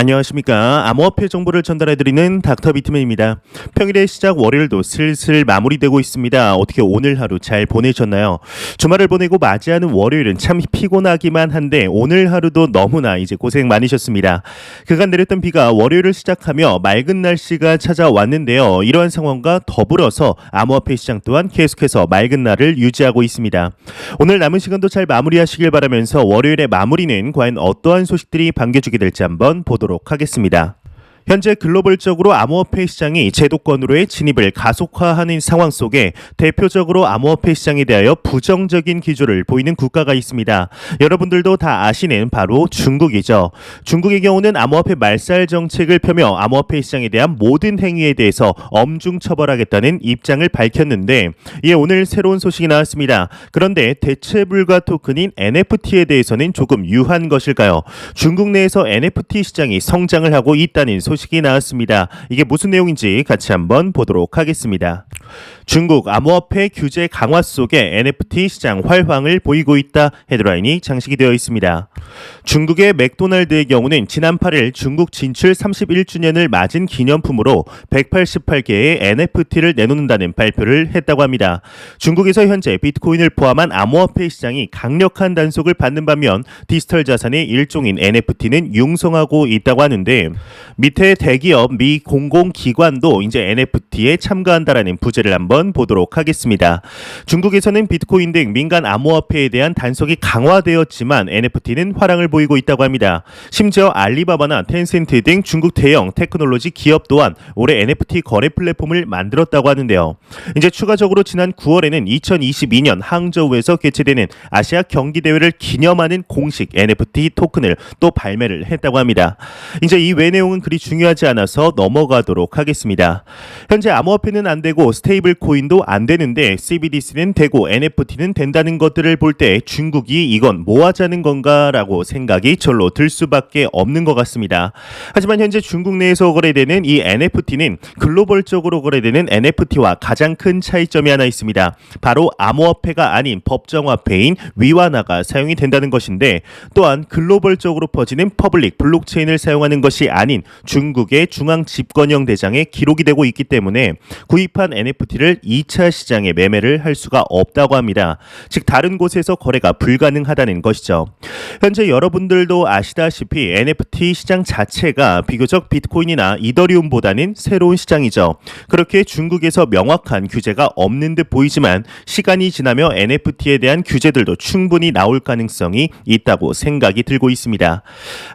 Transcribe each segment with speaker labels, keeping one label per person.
Speaker 1: 안녕하십니까. 암호화폐 정보를 전달해드리는 닥터 비트맨입니다. 평일의 시작 월요일도 슬슬 마무리되고 있습니다. 어떻게 오늘 하루 잘 보내셨나요? 주말을 보내고 맞이하는 월요일은 참 피곤하기만 한데 오늘 하루도 너무나 이제 고생 많으셨습니다. 그간 내렸던 비가 월요일을 시작하며 맑은 날씨가 찾아왔는데요. 이러한 상황과 더불어서 암호화폐 시장 또한 계속해서 맑은 날을 유지하고 있습니다. 오늘 남은 시간도 잘 마무리하시길 바라면서 월요일의 마무리는 과연 어떠한 소식들이 반겨주게 될지 한번 보도록 하겠습니다. 현재 글로벌적으로 암호화폐 시장이 제도권으로의 진입을 가속화하는 상황 속에 대표적으로 암호화폐 시장에 대하여 부정적인 기조를 보이는 국가가 있습니다. 여러분들도 다 아시는 바로 중국이죠. 중국의 경우는 암호화폐 말살 정책을 펴며 암호화폐 시장에 대한 모든 행위에 대해서 엄중 처벌하겠다는 입장을 밝혔는데 이에 오늘 새로운 소식이 나왔습니다. 그런데 대체불가 토큰인 NFT에 대해서는 조금 유한 것일까요? 중국 내에서 NFT 시장이 성장을 하고 있다는 소식이 나왔습니다. 이게 무슨 내용인지 같이 한번 보도록 하겠습니다. 중국 암호화폐 규제 강화 속에 NFT 시장 활황을 보이고 있다 헤드라인이 장식이 되어 있습니다. 중국의 맥도날드의 경우는 지난 8일 중국 진출 31주년을 맞은 기념품으로 188개의 NFT를 내놓는다는 발표를 했다고 합니다. 중국에서 현재 비트코인을 포함한 암호화폐 시장이 강력한 단속을 받는 반면 디지털 자산의 일종인 NFT는 융성하고 있다고 하는데 밑에 대기업 미 공공기관도 이제 NFT에 참가한다라는 부제를 한번 보도록 하겠습니다. 중국에서는 비트코인 등 민간 암호화폐에 대한 단속이 강화되었지만 NFT는 화랑을 보이고 있다고 합니다. 심지어 알리바바나 텐센트 등 중국 대형 테크놀로지 기업 또한 올해 NFT 거래 플랫폼을 만들었다고 하는데요. 이제 추가적으로 지난 9월에는 2022년 항저우에서 개최되는 아시아 경기대회를 기념하는 공식 NFT 토큰을 또 발매를 했다고 합니다. 이제 이 외 내용은 그리 중요하지 않아서 넘어가도록 하겠습니다. 현재 암호화폐는 안 되고 스테이블 코인도 안 되는데 CBDC는 되고 NFT는 된다는 것들을 볼 때 중국이 이건 뭐 하자는 건가라고 생각이 절로 들 수밖에 없는 것 같습니다. 하지만 현재 중국 내에서 거래되는 이 NFT는 글로벌적으로 거래되는 NFT와 가장 큰 차이점이 하나 있습니다. 바로 암호화폐가 아닌 법정화폐인 위완화가 사용이 된다는 것인데 또한 글로벌적으로 퍼지는 퍼블릭 블록체인을 사용하는 것이 아닌 중국의 중앙 집권형 대장에 기록이 되고 있기 때문에 구입한 NFT를 2차 시장에 매매를 할 수가 없다고 합니다. 즉 다른 곳에서 거래가 불가능하다는 것이죠. 현재 여러분들도 아시다시피 NFT 시장 자체가 비교적 비트코인이나 이더리움보다는 새로운 시장이죠. 그렇게 중국에서 명확한 규제가 없는 듯 보이지만 시간이 지나며 NFT에 대한 규제들도 충분히 나올 가능성이 있다고 생각이 들고 있습니다.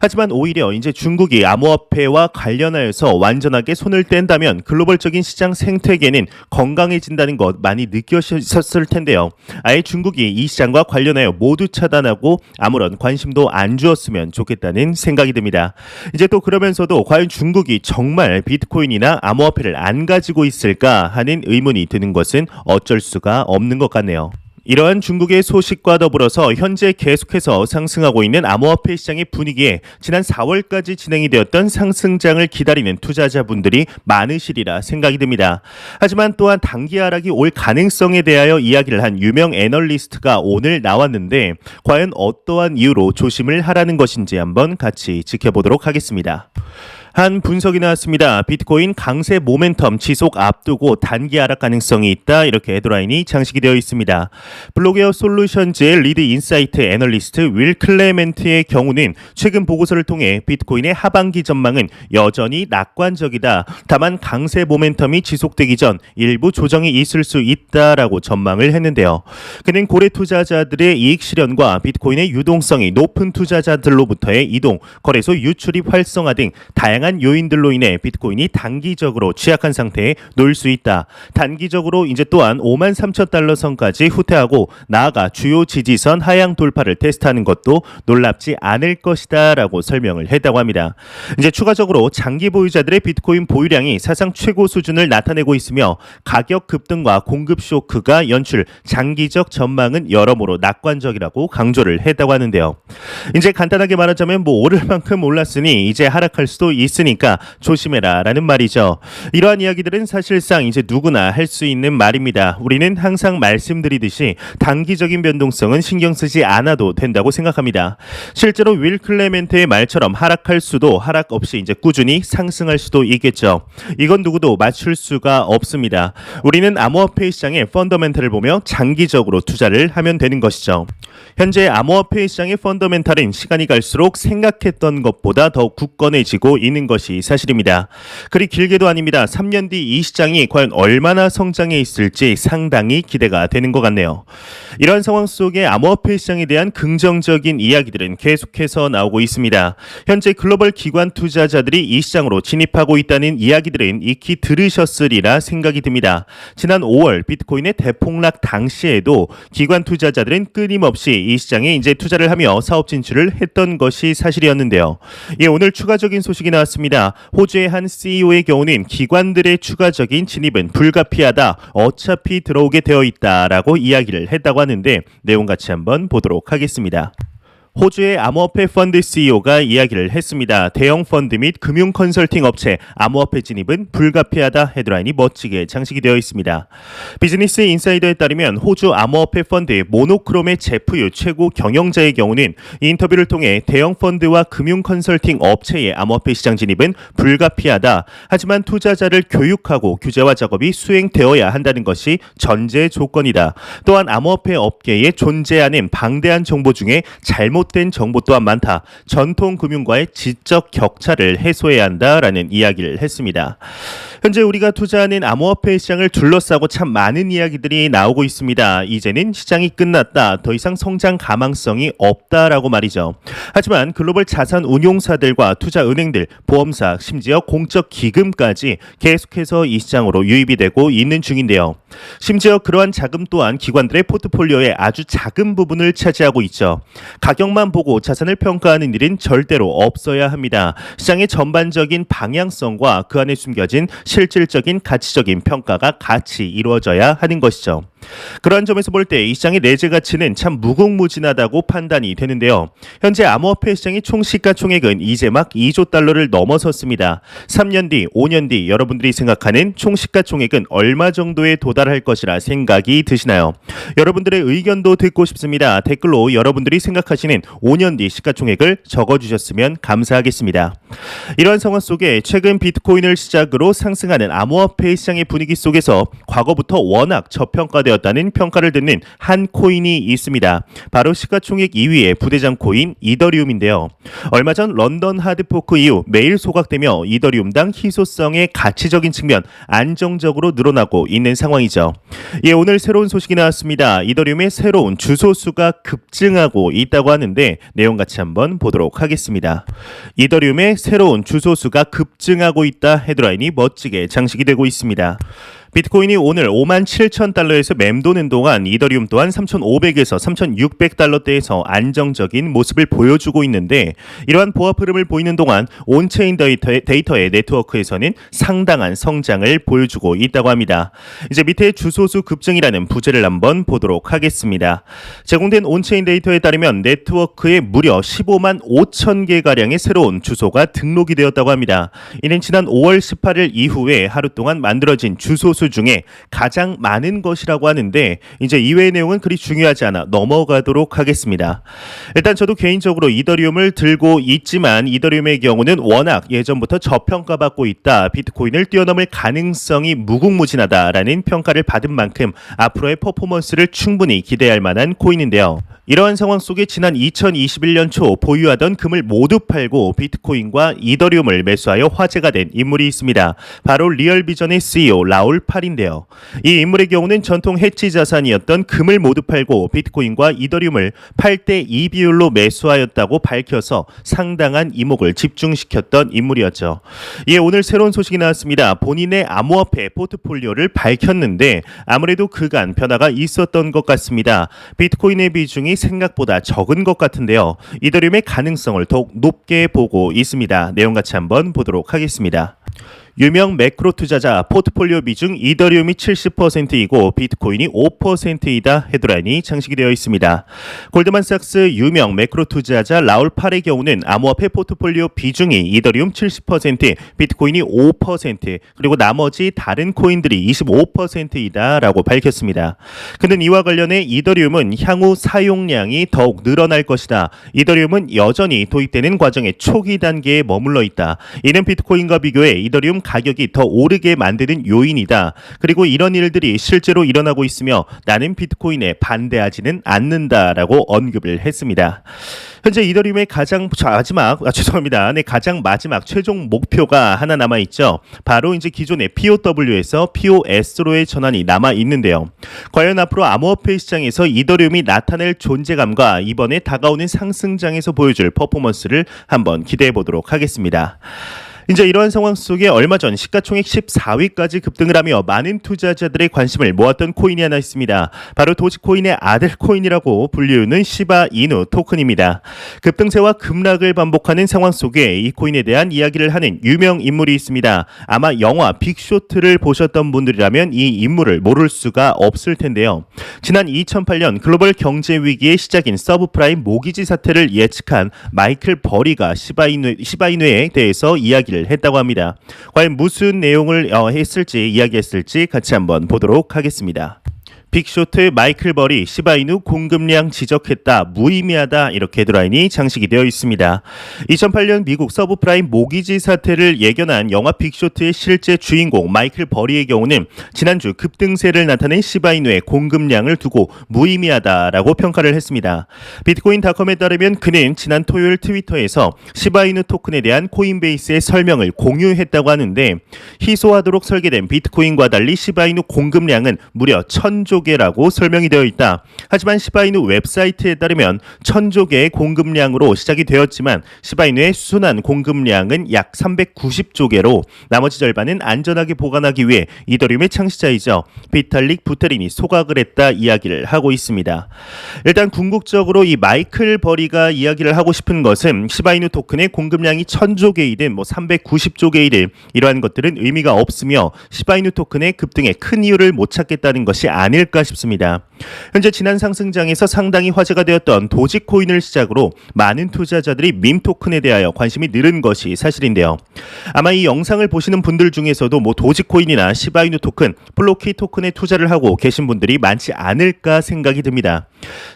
Speaker 1: 하지만 오히려 이제 중국이 암호화폐와 관련하여서 완전하게 손을 뗀다면 글로벌적인 시장 생태계는 건강해진다는 것 많이 느끼셨을 텐데요. 아예 중국이 이 시장과 관련하여 모두 차단하고 아무런 관심도 안 주었으면 좋겠다는 생각이 듭니다. 이제 또 그러면서도 과연 중국이 정말 비트코인이나 암호화폐를 안 가지고 있을까 하는 의문이 드는 것은 어쩔 수가 없는 것 같네요. 이러한 중국의 소식과 더불어서 현재 계속해서 상승하고 있는 암호화폐 시장의 분위기에 지난 4월까지 진행이 되었던 상승장을 기다리는 투자자분들이 많으시리라 생각이 듭니다. 하지만 또한 단기 하락이 올 가능성에 대하여 이야기를 한 유명 애널리스트가 오늘 나왔는데 과연 어떠한 이유로 조심을 하라는 것인지 한번 같이 지켜보도록 하겠습니다. 한 분석이 나왔습니다. 비트코인 강세 모멘텀 지속 앞두고 단기 하락 가능성이 있다. 이렇게 헤드라인이 장식이 되어 있습니다. 블록웨어 솔루션즈의 리드 인사이트 애널리스트 윌 클레멘트의 경우는 최근 보고서를 통해 비트코인의 하반기 전망은 여전히 낙관적이다. 다만 강세 모멘텀이 지속되기 전 일부 조정이 있을 수 있다라고 전망을 했는데요. 그는 고래 투자자들의 이익 실현과 비트코인의 유동성이 높은 투자자들로부터의 이동, 거래소 유출입 활성화 등 다양한 요인들로 인해 비트코인이 단기적으로 취약한 상태에 놓일 수 있다. 단기적으로 이제 또한 53,000달러 선까지 후퇴하고 나아가 주요 지지선 하향 돌파를 테스트하는 것도 놀랍지 않을 것이다 라고 설명을 했다고 합니다. 이제 추가적으로 장기 보유자들의 비트코인 보유량이 사상 최고 수준을 나타내고 있으며 가격 급등과 공급 쇼크가 연출, 장기적 전망은 여러모로 낙관적이라고 강조를 했다고 하는데요. 이제 간단하게 말하자면 오를 만큼 올랐으니 이제 하락할 수도 있을 있으니까 조심해라 라는 말이죠. 이러한 이야기들은 사실상 이제 누구나 할 수 있는 말입니다. 우리는 항상 말씀드리듯이 단기적인 변동성은 신경 쓰지 않아도 된다고 생각합니다. 실제로 윌 클레멘트의 말처럼 하락할 수도 하락 없이 이제 꾸준히 상승할 수도 있겠죠. 이건 누구도 맞출 수가 없습니다. 우리는 암호화폐 시장의 펀더멘탈을 보며 장기적으로 투자를 하면 되는 것이죠. 현재 암호화폐 시장의 펀더멘탈은 시간이 갈수록 생각했던 것보다 더 굳건해지고 있는 것이 사실입니다. 그리 길게도 아닙니다. 3년 뒤 이 시장이 과연 얼마나 성장해 있을지 상당히 기대가 되는 것 같네요. 이러한 상황 속에 암호화폐 시장에 대한 긍정적인 이야기들은 계속해서 나오고 있습니다. 현재 글로벌 기관 투자자들이 이 시장으로 진입하고 있다는 이야기들은 익히 들으셨으리라 생각이 듭니다. 지난 5월 비트코인의 대폭락 당시에도 기관 투자자들은 끊임없이 이 시장에 이제 투자를 하며 사업 진출을 했던 것이 사실이었는데요. 오늘 추가적인 소식이 나왔습니다. 호주의 한 CEO의 경우는 기관들의 추가적인 진입은 불가피하다. 어차피 들어오게 되어 있다라고 이야기를 했다고 하는데 내용 같이 한번 보도록 하겠습니다. 호주의 암호화폐 펀드 CEO가 이야기를 했습니다. 대형 펀드 및 금융 컨설팅 업체 암호화폐 진입은 불가피하다 헤드라인이 멋지게 장식이 되어 있습니다. 비즈니스 인사이더에 따르면 호주 암호화폐 펀드 모노크롬의 제프유 최고 경영자의 경우는 이 인터뷰를 통해 대형 펀드와 금융 컨설팅 업체의 암호화폐 시장 진입은 불가피하다. 하지만 투자자를 교육하고 규제화 작업이 수행되어야 한다는 것이 전제 조건이다. 또한 암호화폐 업계에 존재하는 방대한 정보 중에 잘못된 정보 또한 많다. 전통 금융과의 지적 격차를 해소해야 한다라는 이야기를 했습니다. 현재 우리가 투자하는 암호화폐 시장을 둘러싸고 참 많은 이야기들이 나오고 있습니다. 이제는 시장이 끝났다. 더 이상 성장 가망성이 없다라고 말이죠. 하지만 글로벌 자산 운용사들과 투자은행들, 보험사, 심지어 공적 기금까지 계속해서 이 시장으로 유입이 되고 있는 중인데요. 심지어 그러한 자금 또한 기관들의 포트폴리오의 아주 작은 부분을 차지하고 있죠. 가격만 보고 자산을 평가하는 일은 절대로 없어야 합니다. 시장의 전반적인 방향성과 그 안에 숨겨진 실질적인 가치적인 평가가 같이 이루어져야 하는 것이죠. 그러한 점에서 볼 때 이 시장의 내재 가치는 참 무궁무진하다고 판단이 되는데요. 현재 암호화폐 시장의 총 시가총액은 이제 막 2조 달러를 넘어섰습니다. 3년 뒤, 5년 뒤 여러분들이 생각하는 총 시가총액은 얼마 정도에 도달할 것이라 생각이 드시나요? 여러분들의 의견도 듣고 싶습니다. 댓글로 여러분들이 생각하시는 5년 뒤 시가총액을 적어주셨으면 감사하겠습니다. 이러한 상황 속에 최근 비트코인을 시작으로 상승하는 암호화폐 시장의 분위기 속에서 과거부터 워낙 저평가되었다는 평가를 듣는 한 코인이 있습니다. 바로 시가총액 2위의 부대장 코인 이더리움인데요. 얼마 전 런던 하드포크 이후 매일 소각되며 이더리움당 희소성의 가치적인 측면 안정적으로 늘어나고 있는 상황이죠. 오늘 새로운 소식이 나왔습니다. 이더리움의 새로운 주소수가 급증하고 있다고 하는데 내용 같이 한번 보도록 하겠습니다. 이더리움의 새로운 주소수가 급증하고 있다 헤드라인이 멋지게 장식이 되고 있습니다. 비트코인이 오늘 57,000달러에서 맴도는 동안 이더리움 또한 3,500에서 3,600달러대에서 안정적인 모습을 보여주고 있는데 이러한 보합 흐름을 보이는 동안 온체인 데이터의 네트워크에서는 상당한 성장을 보여주고 있다고 합니다. 이제 밑에 주소수 급증이라는 부제를 한번 보도록 하겠습니다. 제공된 온체인 데이터에 따르면 네트워크에 무려 15만 5천 개가량의 새로운 주소가 등록이 되었다고 합니다. 이는 지난 5월 18일 이후에 하루 동안 만들어진 주소수 중에 가장 많은 것이라고 하는데 이제 이외의 내용은 그리 중요하지 않아 넘어가도록 하겠습니다. 일단 저도 개인적으로 이더리움을 들고 있지만 이더리움의 경우는 워낙 예전부터 저평가받고 있다. 비트코인을 뛰어넘을 가능성이 무궁무진하다라는 평가를 받은 만큼 앞으로의 퍼포먼스를 충분히 기대할 만한 코인인데요. 이러한 상황 속에 지난 2021년 초 보유하던 금을 모두 팔고 비트코인과 이더리움을 매수하여 화제가 된 인물이 있습니다. 바로 리얼비전의 CEO 라울 팔인데요. 이 인물의 경우는 전통 해치 자산이었던 금을 모두 팔고 비트코인과 이더리움을 8대2 비율로 매수하였다고 밝혀서 상당한 이목을 집중시켰던 인물이었죠. 오늘 새로운 소식이 나왔습니다. 본인의 암호화폐 포트폴리오를 밝혔는데 아무래도 그간 변화가 있었던 것 같습니다. 비트코인의 비중이 생각보다 적은 것 같은데요. 이더리움의 가능성을 더욱 높게 보고 있습니다. 내용 같이 한번 보도록 하겠습니다. 유명 매크로 투자자 포트폴리오 비중 이더리움이 70%이고 비트코인이 5%이다 헤드라인이 장식이 되어 있습니다. 골드만삭스 유명 매크로 투자자 라울 팔의 경우는 암호화폐 포트폴리오 비중이 이더리움 70%, 비트코인이 5%, 그리고 나머지 다른 코인들이 25%이다라고 밝혔습니다. 그는 이와 관련해 이더리움은 향후 사용량이 더욱 늘어날 것이다. 이더리움은 여전히 도입되는 과정의 초기 단계에 머물러 있다. 이는 비트코인과 비교해 이더리움 가격이 더 오르게 만드는 요인이다. 그리고 이런 일들이 실제로 일어나고 있으며 나는 비트코인에 반대하지는 않는다라고 언급을 했습니다. 현재 이더리움의 가장 마지막 최종 목표가 하나 남아 있죠. 바로 이제 기존의 POW에서 POS로의 전환이 남아 있는데요. 과연 앞으로 암호화폐 시장에서 이더리움이 나타낼 존재감과 이번에 다가오는 상승장에서 보여줄 퍼포먼스를 한번 기대해 보도록 하겠습니다. 이제 이러한 상황 속에 얼마 전 시가총액 14위까지 급등을 하며 많은 투자자들의 관심을 모았던 코인이 하나 있습니다. 바로 도지코인의 아들 코인이라고 불리우는 시바이누 토큰입니다. 급등세와 급락을 반복하는 상황 속에 이 코인에 대한 이야기를 하는 유명 인물이 있습니다. 아마 영화 빅쇼트를 보셨던 분들이라면 이 인물을 모를 수가 없을 텐데요. 지난 2008년 글로벌 경제 위기의 시작인 서브프라임 모기지 사태를 예측한 마이클 버리가 시바이누에 대해서 이야기를 했다고 합니다. 과연 무슨 내용을 이야기했을지 같이 한번 보도록 하겠습니다. 빅쇼트 마이클 버리 시바이누 공급량 지적했다. 무의미하다. 이렇게 헤드라인이 장식이 되어 있습니다. 2008년 미국 서브프라임 모기지 사태를 예견한 영화 빅쇼트의 실제 주인공 마이클 버리의 경우는 지난주 급등세를 나타낸 시바이누의 공급량을 두고 무의미하다라고 평가를 했습니다. 비트코인닷컴에 따르면 그는 지난 토요일 트위터에서 시바이누 토큰에 대한 코인베이스의 설명을 공유했다고 하는데 희소하도록 설계된 비트코인과 달리 시바이누 공급량은 무려 1000조 개라고 설명이 되어 있다. 하지만 시바이누 웹사이트에 따르면 1000조 개의 공급량으로 시작이 되었지만 시바이누의 수순한 공급량은 약 390조 개로 나머지 절반은 안전하게 보관하기 위해 이더리움의 창시자이죠. 비탈릭 부테린이 소각을 했다 이야기를 하고 있습니다. 일단 궁극적으로 이 마이클 버리가 이야기를 하고 싶은 것은 시바이누 토큰의 공급량이 1000조 개이든 390조 개이든 이러한 것들은 의미가 없으며 시바이누 토큰의 급등에 큰 이유를 못 찾겠다는 것이 아닐까 싶습니다. 현재 지난 상승장에서 상당히 화제가 되었던 도지코인을 시작으로 많은 투자자들이 밈 토큰에 대하여 관심이 늘은 것이 사실인데요. 아마 이 영상을 보시는 분들 중에서도 도지코인이나 시바이누 토큰, 플로키 토큰에 투자를 하고 계신 분들이 많지 않을까 생각이 듭니다.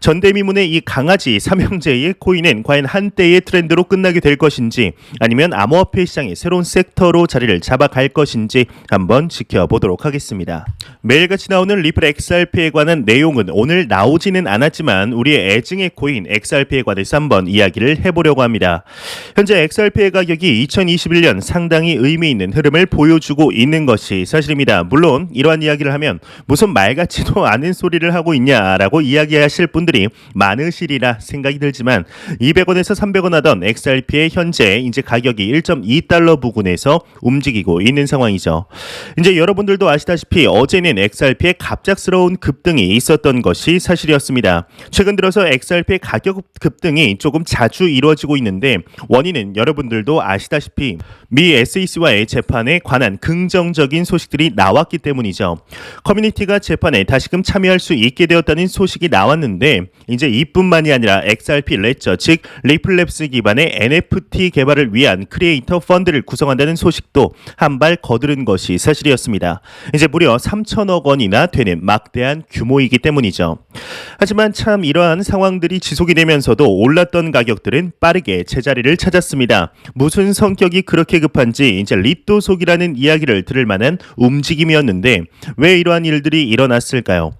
Speaker 1: 전대미문의 이 강아지 삼형제의 코인은 과연 한때의 트렌드로 끝나게 될 것인지 아니면 암호화폐 시장의 새로운 섹터로 자리를 잡아갈 것인지 한번 지켜보도록 하겠습니다. 매일같이 나오는 리플 XRP에 관한 내용은 오늘 나오지는 않았지만 우리의 애증의 코인 XRP에 관해서 한번 이야기를 해보려고 합니다. 현재 XRP의 가격이 2021년 상당히 의미 있는 흐름을 보여주고 있는 것이 사실입니다. 물론 이러한 이야기를 하면 무슨 말 같지도 않은 소리를 하고 있냐라고 이야기하실 분들이 많으시리라 생각이 들지만 200원에서 300원 하던 XRP의 현재 이제 가격이 1.2달러 부근에서 움직이고 있는 상황이죠. 이제 여러분들도 아시다시피 어제는 XRP의 갑작스러운 급등이 있었던 것이 사실이었습니다. 최근 들어서 XRP의 가격 급등이 조금 자주 이루어지고 있는데 원인은 여러분들도 아시다시피 미 SEC와의 재판에 관한 긍정적인 소식들이 나왔기 때문이죠. 커뮤니티가 재판에 다시금 참여할 수 있게 되었다는 소식이 나왔는데 이제 이뿐만이 아니라 XRP 레저 즉 리플랩스 기반의 NFT 개발을 위한 크리에이터 펀드를 구성한다는 소식도 한 발 거두른 것이 사실이었습니다. 이제 무려 3천억 원이나 되는 막대한 규모이기 때문이죠. 하지만 참 이러한 상황들이 지속이 되면서도 올랐던 가격들은 빠르게 제자리를 찾았습니다. 무슨 성격이 그렇게 급한지 이제 리또 속이라는 이야기를 들을 만한 움직임이었는데 왜 이러한 일들이 일어났을까요?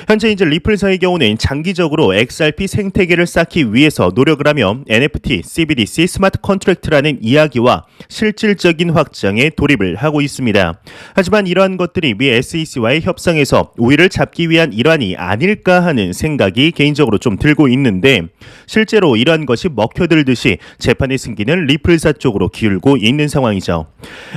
Speaker 1: 현재 이제 리플사의 경우는 장기적으로 XRP 생태계를 쌓기 위해서 노력을 하며 NFT, CBDC, 스마트 컨트랙트라는 이야기와 실질적인 확장에 돌입을 하고 있습니다. 하지만 이러한 것들이 미 SEC와의 협상에서 우위를 잡지 잡기 위한 일환이 아닐까 하는 생각이 개인적으로 좀 들고 있는데 실제로 이러한 것이 먹혀들듯이 재판의 승기는 리플사 쪽으로 기울고 있는 상황이죠.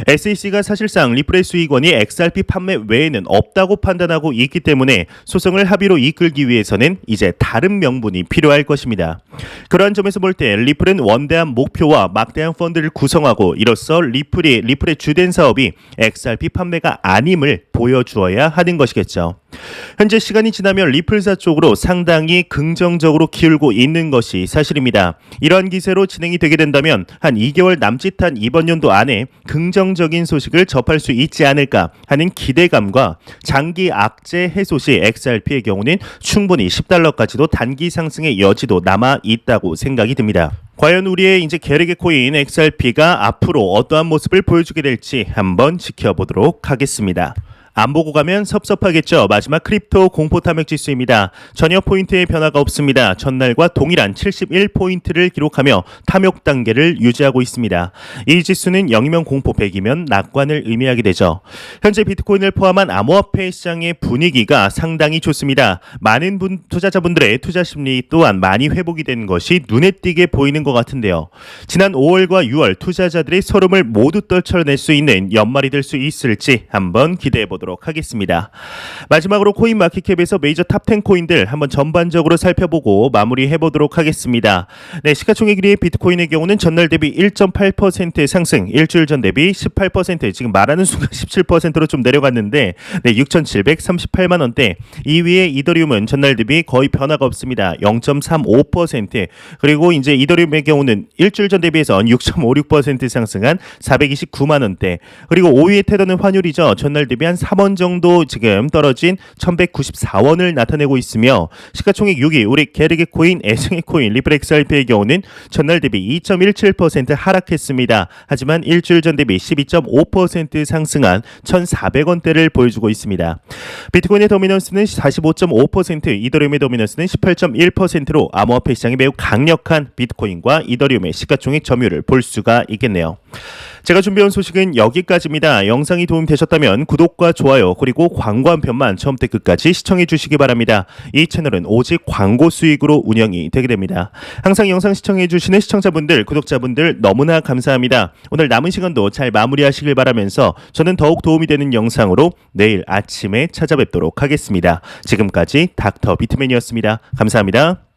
Speaker 1: SEC가 사실상 리플의 수익원이 XRP 판매 외에는 없다고 판단하고 있기 때문에 소송을 합의로 이끌기 위해서는 이제 다른 명분이 필요할 것입니다. 그러한 점에서 볼 때 리플은 원대한 목표와 막대한 펀드를 구성하고 이로써 리플의 주된 사업이 XRP 판매가 아님을 보여주어야 하는 것이겠죠. 현재 시간이 지나면 리플사 쪽으로 상당히 긍정적으로 기울고 있는 것이 사실입니다. 이러한 기세로 진행이 되게 된다면 한 2개월 남짓한 이번 연도 안에 긍정적인 소식을 접할 수 있지 않을까 하는 기대감과 장기 악재 해소 시 XRP의 경우는 충분히 $10까지도 단기 상승의 여지도 남아 있다고 생각이 듭니다. 과연 우리의 이제 게르게 코인 XRP가 앞으로 어떠한 모습을 보여주게 될지 한번 지켜보도록 하겠습니다. 안 보고 가면 섭섭하겠죠. 마지막 크립토 공포 탐욕 지수입니다. 전혀 포인트의 변화가 없습니다. 전날과 동일한 71포인트를 기록하며 탐욕 단계를 유지하고 있습니다. 이 지수는 0이면 공포, 100이면 낙관을 의미하게 되죠. 현재 비트코인을 포함한 암호화폐 시장의 분위기가 상당히 좋습니다. 많은 투자자분들의 투자 심리 또한 많이 회복이 된 것이 눈에 띄게 보이는 것 같은데요. 지난 5월과 6월 투자자들의 서름을 모두 떨쳐낼 수 있는 연말이 될 수 있을지 한번 기대해보도록 하겠습니다. 마지막으로 코인마켓캡에서 메이저 탑10 코인들 한번 전반적으로 살펴보고 마무리해보도록 하겠습니다. 네, 시가총액 1위의 비트코인의 경우는 전날 대비 1.8% 상승, 일주일 전 대비 18%, 지금 말하는 순간 17%로 좀 내려갔는데 네, 6,738만 원대. 2위의 이더리움은 전날 대비 거의 변화가 없습니다. 0.35%. 그리고 이제 이더리움의 경우는 일주일 전 대비해서 6.56% 상승한 429만 원대. 그리고 5위의 테더는 환율이죠. 전날 대비 한 3원 정도 지금 떨어진 1194원을 나타내고 있으며 시가총액 6위 우리 게르게 코인, 애증의 코인, 리플 XRP의 경우는 전날 대비 2.17% 하락했습니다. 하지만 일주일 전 대비 12.5% 상승한 1,400원대를 보여주고 있습니다. 비트코인의 도미넌스는 45.5%, 이더리움의 도미넌스는 18.1%로 암호화폐 시장이 매우 강력한 비트코인과 이더리움의 시가총액 점유율을 볼 수가 있겠네요. 제가 준비한 소식은 여기까지입니다. 영상이 도움되셨다면 구독과 좋아요 그리고 광고 한 편만 처음부터 끝까지 시청해 주시기 바랍니다. 이 채널은 오직 광고 수익으로 운영이 되게 됩니다. 항상 영상 시청해 주시는 시청자분들, 구독자분들 너무나 감사합니다. 오늘 남은 시간도 잘 마무리하시길 바라면서 저는 더욱 도움이 되는 영상으로 내일 아침에 찾아뵙도록 하겠습니다. 지금까지 닥터 비트맨이었습니다. 감사합니다.